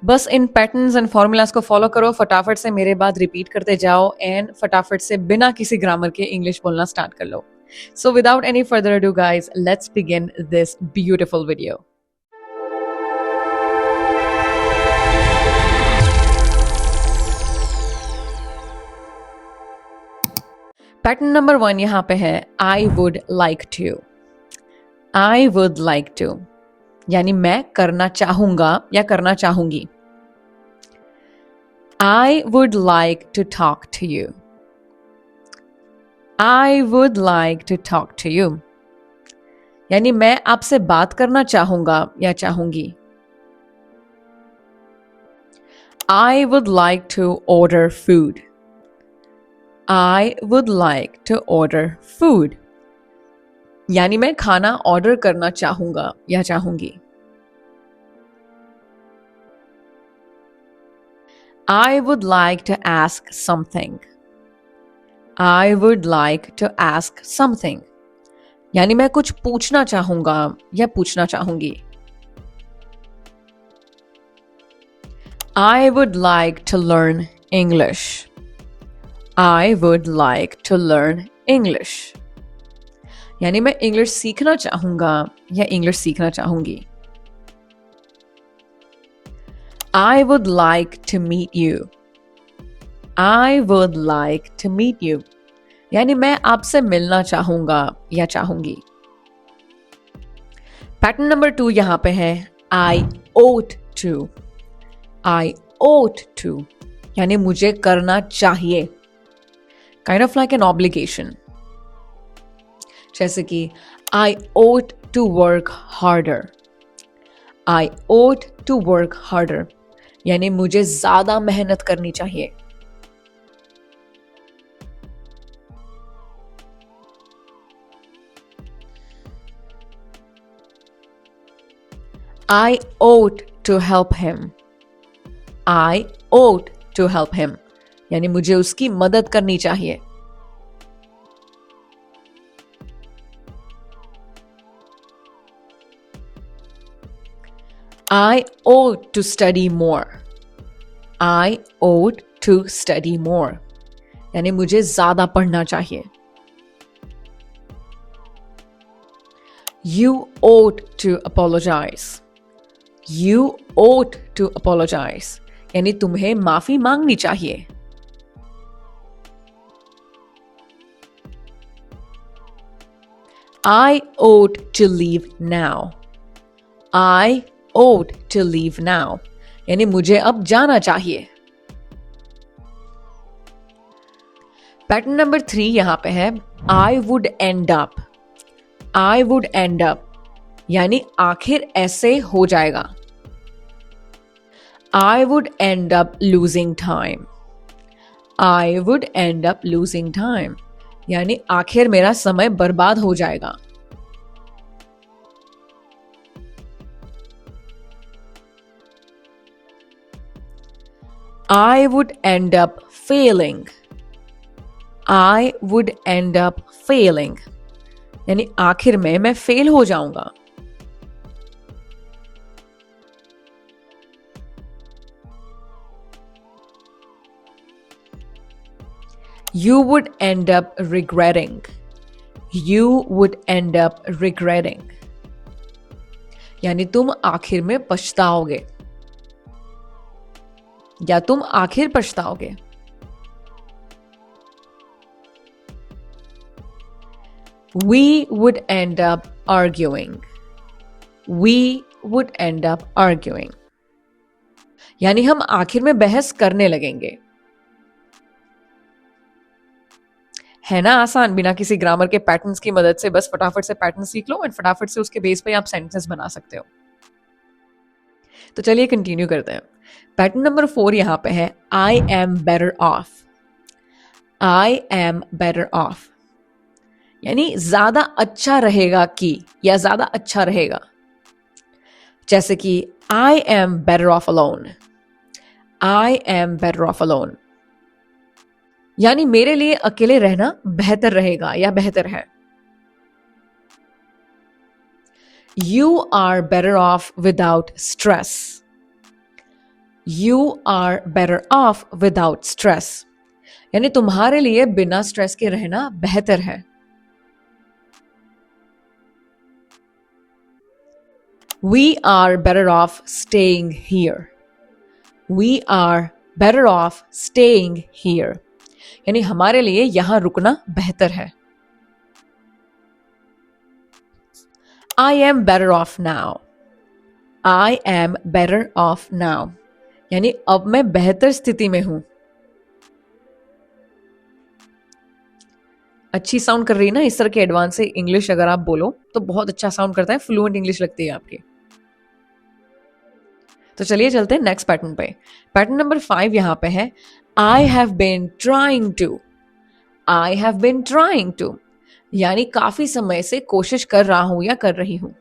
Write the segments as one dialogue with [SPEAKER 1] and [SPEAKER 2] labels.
[SPEAKER 1] बस इन patterns and formulas को follow करो, फटाफट से मेरे बाद रिपीट करते जाओ एंड फटाफट से बिना किसी ग्रामर के इंग्लिश बोलना स्टार्ट कर लो. So without any further ado guys, let's begin this beautiful video. Pattern number 1 यहां पे है I would like to. I would like to यानी मैं करना चाहूंगा या करना चाहूंगी. I would like to talk to you. I would like to talk to you. यानी मैं आपसे बात करना चाहूंगा या चाहूंगी. I would like to order food. I would like to order food. यानी मैं खाना ऑर्डर करना चाहूंगा या चाहूंगी. I would like to ask something. I would like to ask something. यानी मैं कुछ पूछना चाहूंगा या पूछना चाहूंगी. I would like to learn English. I would like to learn English. यानी मैं इंग्लिश सीखना चाहूंगा या इंग्लिश सीखना चाहूंगी. I would like to meet you. I would like to meet you. यानी मैं आपसे मिलना चाहूंगा या चाहूंगी. पैटर्न नंबर 2 यहां पे है I ought to. I ought to यानी मुझे करना चाहिए. Kind of like an obligation. जैसे कि I ought to work harder. I ought to work harder यानी मुझे ज्यादा मेहनत करनी चाहिए. I ought to help him. I ought to help him यानी मुझे उसकी मदद करनी चाहिए. I ought to study more. I ought to study more यानी मुझे ज्यादा पढ़ना चाहिए. You ought to apologize. You ought to apologize यानी तुम्हें माफी मांगनी चाहिए. I ought to leave now. I ought to leave now यानी मुझे अब जाना चाहिए. पैटर्न नंबर 3 यहां पे है I would end up. I would end up यानी आखिर ऐसे हो जाएगा. I would end up losing time. I would end up losing time यानी आखिर मेरा समय बर्बाद हो जाएगा. I would end up failing. I would end up failing यानी आखिर में मैं फेल हो जाऊंगा. You would end up regretting. You would end up regretting यानी तुम आखिर में पछताओगे या तुम आखिर पछताओगे. We would end up arguing. We would end up arguing यानी हम आखिर में बहस करने लगेंगे. है ना आसान, बिना किसी ग्रामर के पैटर्न्स की मदद से बस फटाफट से पैटर्न सीख लो एंड फटाफट से उसके बेस पे आप सेंटेंस बना सकते हो. तो चलिए कंटिन्यू करते हैं. पैटर्न नंबर 4 यहां पे है I am better off. I am better off यानी ज्यादा अच्छा रहेगा कि या ज्यादा अच्छा रहेगा. जैसे कि I am better off alone. I am better off alone यानी मेरे लिए अकेले रहना बेहतर रहेगा या बेहतर है. You are better off without stress. You are better off without stress, यानी तुम्हारे लिए बिना स्ट्रेस के रहना बेहतर है. We are better off staying here. We are better off staying here. यानी हमारे लिए यहां रुकना बेहतर है. I am better off now. I am better off now. यानी अब मैं बेहतर स्थिति में हूं. अच्छी साउंड कर रही है ना इस तरह के एडवांस से इंग्लिश अगर आप बोलो तो बहुत अच्छा साउंड करता है, फ्लुएंट इंग्लिश लगती है आपकी. तो चलिए चलते हैं नेक्स्ट पैटर्न पे. पैटर्न नंबर 5 यहां पे है I have been trying to. I have been trying to यानी काफी समय से कोशिश कर रहा हूं या कर रही हूं.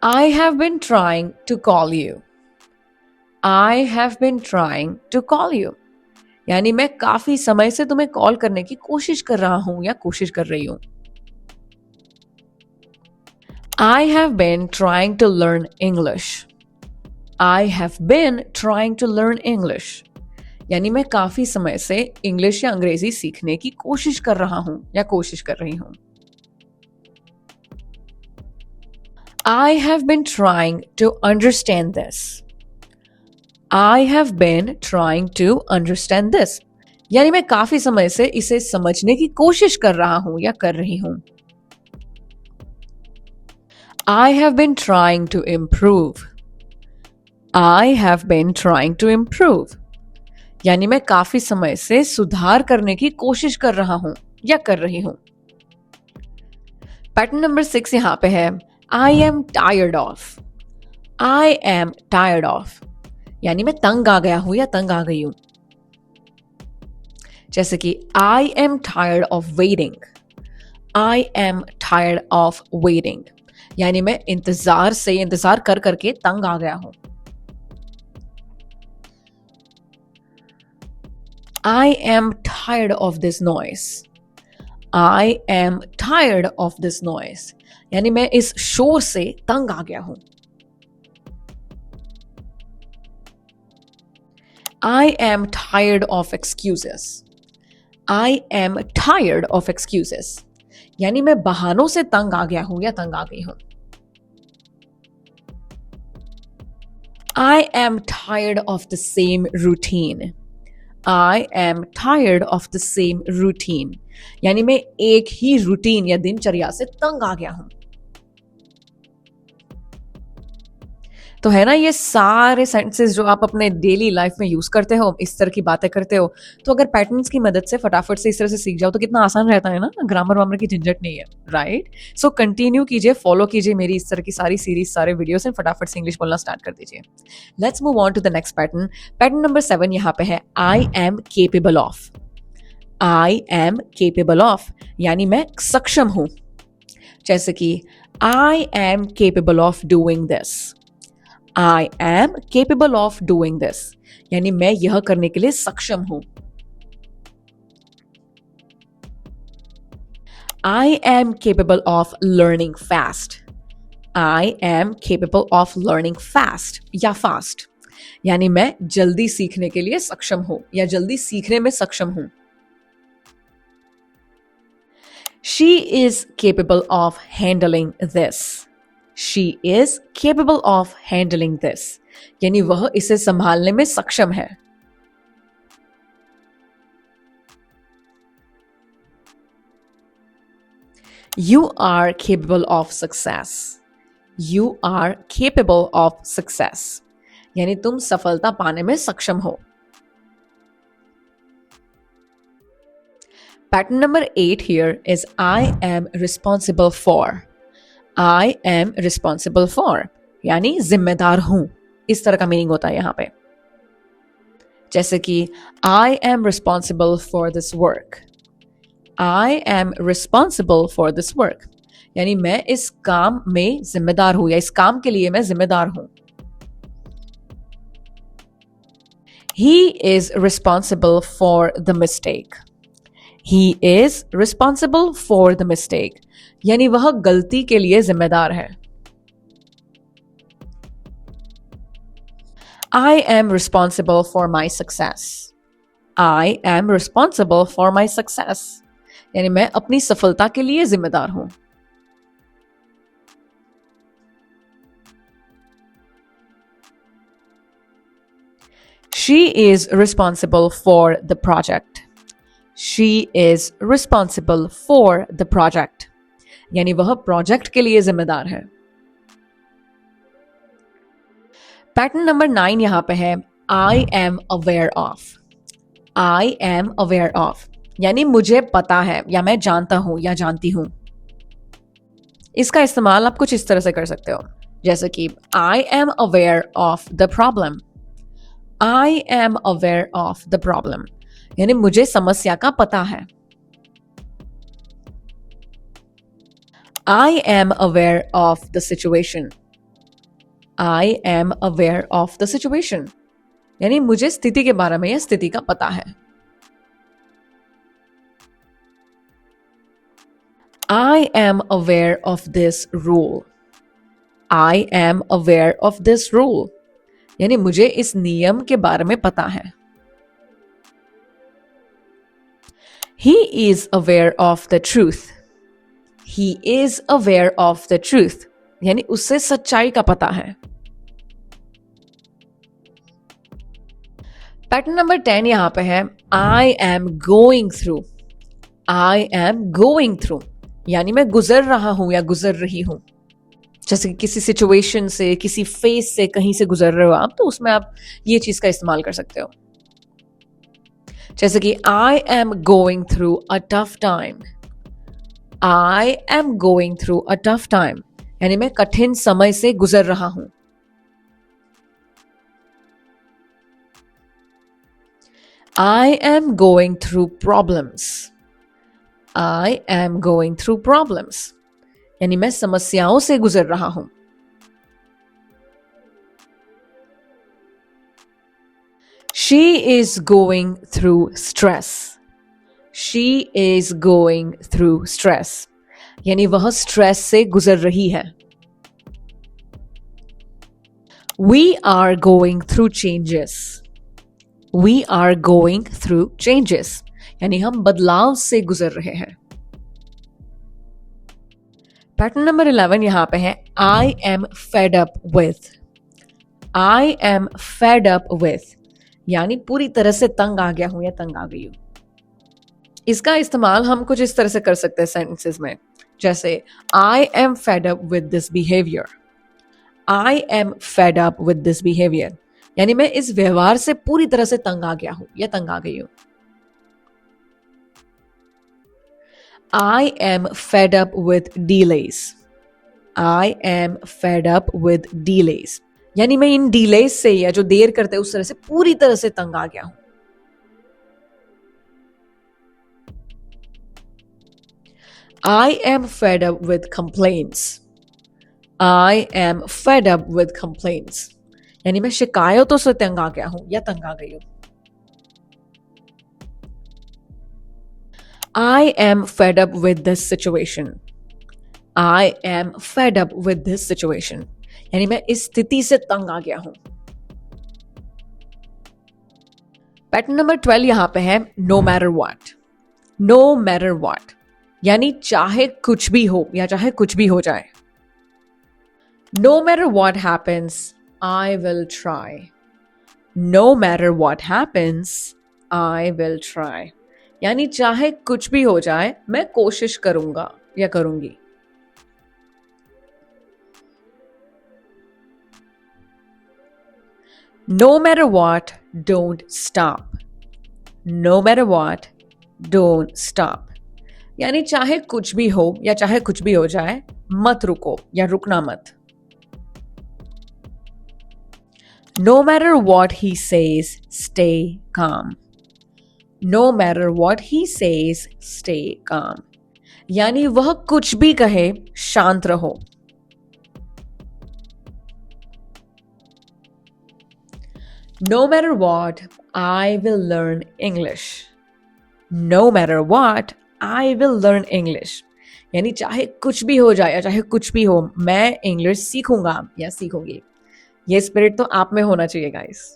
[SPEAKER 1] I have been trying to call you. I have been trying to call you यानी मैं काफी समय से तुम्हें कॉल करने की कोशिश कर रहा हूं या कोशिश कर रही हूं. I have been trying to learn English. I have been trying to learn English. यानी मैं काफी समय से इंग्लिश या अंग्रेजी सीखने की कोशिश कर रहा हूं या कोशिश कर रही हूं. I have been trying to understand this. I have been trying to understand this. यानी मैं काफी समय से इसे समझने की कोशिश कर रहा हूं या कर रही हूं. I have been trying to improve. I have been trying to improve. यानी मैं काफी समय से सुधार करने की कोशिश कर रहा हूं या कर रही हूं. पैटर्न नंबर 6 यहां पे है I am tired of. I am tired of यानी मैं तंग आ गया हूं या तंग आ गई हूं. जैसे कि I am tired of waiting. I am tired of waiting यानी मैं इंतजार कर करके तंग आ गया हूं. I am tired of this noise. I am tired of this noise. यानी मैं इस शोर से तंग आ गया हूं. I am tired of excuses. I am tired of excuses. यानी मैं बहानों से तंग आ गया हूं या तंग आ गई हूं. I am tired of the same routine. I am tired of the same routine. यानी मैं एक ही रूटीन या दिनचर्या से तंग आ गया हूं. तो है ना ये सारे सेंटेंसेस जो आप अपने डेली लाइफ में यूज करते हो, इस तरह की बातें करते हो, तो अगर पैटर्न्स की मदद से फटाफट से इस तरह से सीख जाओ तो कितना आसान रहता है ना. ग्रामर वामर की झंझट नहीं है, राइट. सो कंटिन्यू कीजिए, फॉलो कीजिए मेरी इस तरह की सारी सीरीज, सारे वीडियोस एंड फटाफट से इंग्लिश बोलना स्टार्ट कर दीजिए. Let's move on to the next pattern. Pattern number 7 यहाँ पे है I am capable of. I am capable of यानी मैं सक्षम हूं. जैसे कि I am capable of doing this. I am capable of doing this. यानी मैं यह करने के लिए सक्षम हूं. I am capable of learning fast. I am capable of learning fast या fast. यानी मैं जल्दी सीखने के लिए सक्षम हूं या जल्दी सीखने में सक्षम हूं. She is capable of handling this. She is capable of handling this. यानी वह इसे संभालने में सक्षम है. You are capable of success. You are capable of success. यानी तुम सफलता पाने में सक्षम हो. Pattern number 8 here is I am responsible for. I am responsible for यानी जिम्मेदार हूं. इस तरह का मीनिंग होता है यहां पे. जैसे कि I am responsible for this work. I am responsible for this work यानी मैं इस काम में जिम्मेदार हूं या इस काम के लिए मैं जिम्मेदार हूं. He is responsible for the mistake. He is responsible for the mistake यानी वह गलती के लिए जिम्मेदार है. I am responsible for my success. I am responsible for my success. यानी मैं अपनी सफलता के लिए जिम्मेदार हूं. She is responsible for the project. She is responsible for the project. यानी वह प्रोजेक्ट के लिए जिम्मेदार है. पैटर्न नंबर 9 यहां पे है I am aware of. I am aware of यानी मुझे पता है या मैं जानता हूं या जानती हूं. इसका इस्तेमाल आप कुछ इस तरह से कर सकते हो, जैसे कि I am aware of the problem. I am aware of the problem यानी मुझे समस्या का पता है. I am aware of the situation. I am aware of the situation यानी मुझे स्थिति के बारे में या स्थिति का पता है. I am aware of this rule. I am aware of this rule यानी मुझे इस नियम के बारे में पता है. He is aware of the truth. He is aware of the truth यानी उससे सच्चाई का पता है. पैटर्न नंबर 10 यहां पे है I am going through. I am going through यानी मैं गुजर रहा हूं या गुजर रही हूं. जैसे कि किसी सिचुएशन से, किसी फेस से कहीं से गुजर रहे हो आप, तो उसमें आप ये चीज का इस्तेमाल कर सकते हो. जैसे कि I am going through a tough time. I am going through a tough time यानी मैं कठिन समय से गुजर रहा हूं. I am going through problems. I am going through problems यानी मैं समस्याओं से गुजर रहा हूं. She is going through stress. She is going through stress यानी वह स्ट्रेस से गुजर रही है. We are going through changes. We are going through changes यानी हम बदलाव से गुजर रहे हैं. पैटर्न नंबर 11 यहां पे है I am fed up with. I am fed up with यानी पूरी तरह से तंग आ गया हूं या तंग आ गई हूं. इसका इस्तेमाल हम कुछ इस तरह से कर सकते हैं सेंटेंसेस में, जैसे I am fed up with this behavior. I am fed up with this behavior यानी मैं इस व्यवहार से पूरी तरह से तंग आ गया हूं या तंग आ गई हूं. I am fed up with delays. I am fed up with delays यानी मैं इन delays से या जो देर करते हैं उस तरह से पूरी तरह से तंग आ गया हूं. I am fed up with complaints. I am fed up with complaints यानी मैं शिकायतों से तंग आ गया हूं या तंग आ गई हूं. I am fed up with this situation. I am fed up with this situation यानी मैं इस स्थिति से तंग आ गया हूं. पैटर्न नंबर 12 यहां पे है no matter what. No matter what यानी चाहे कुछ भी हो या चाहे कुछ भी हो जाए. No matter what happens, I will try. No matter what happens, I will try यानी चाहे कुछ भी हो जाए मैं कोशिश करूंगा या करूंगी. No matter what, don't stop. No matter what, don't stop यानी चाहे कुछ भी हो या चाहे कुछ भी हो जाए मत रुको या रुकना मत. No matter what he says, stay calm. No matter what he says, stay calm यानी वह कुछ भी कहे शांत रहो. No matter what, I will learn English. No matter what, I will learn English यानी चाहे कुछ भी हो जाए या चाहे कुछ भी हो मैं इंग्लिश सीखूंगा या सीखूंगी. ये स्पिरिट तो आप में होना चाहिए गाइस।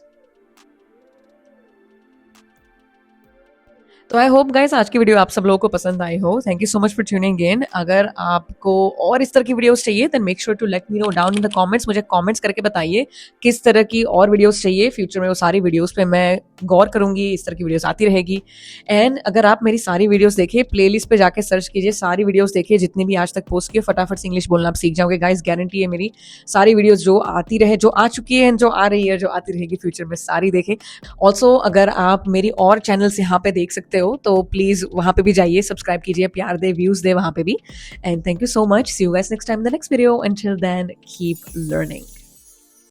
[SPEAKER 1] तो आई होप गाइस आज की वीडियो आप सब लोगों को पसंद आई हो। Thank you so much for tuning in. अगर आपको और इस तरह की वीडियोस चाहिए then make sure to let me know down in the comments. मुझे कमेंट्स करके बताइए किस तरह की और वीडियोस चाहिए। फ्यूचर में वो सारी वीडियोस पे मैं गौर करूंगी, इस तरह की वीडियोस आती रहेगी। एंड अगर आप मेरी सारी वीडियोस देखे, प्लेलिस्ट पे जाके सर्च कीजिए, सारी वीडियोस देखिए जितनी भी आज तक पोस्ट किए, फटाफट से इंग्लिश बोलना आप सीख जाओगे गाइस। गारंटी है मेरी। सारी वीडियोस जो आती रहे, जो आ चुकी है, जो आ रही है, जो आती रहेगी फ्यूचर में, सारी देखें। ऑल्सो अगर आप मेरी और चैनल्स यहाँ पे देख सकते हो तो प्लीज वहां पे भी जाइए, सब्सक्राइब कीजिए, प्यार दे, व्यूज दे वहां पे भी। And thank you so much. See you guys next time in the next video. Until then keep learning.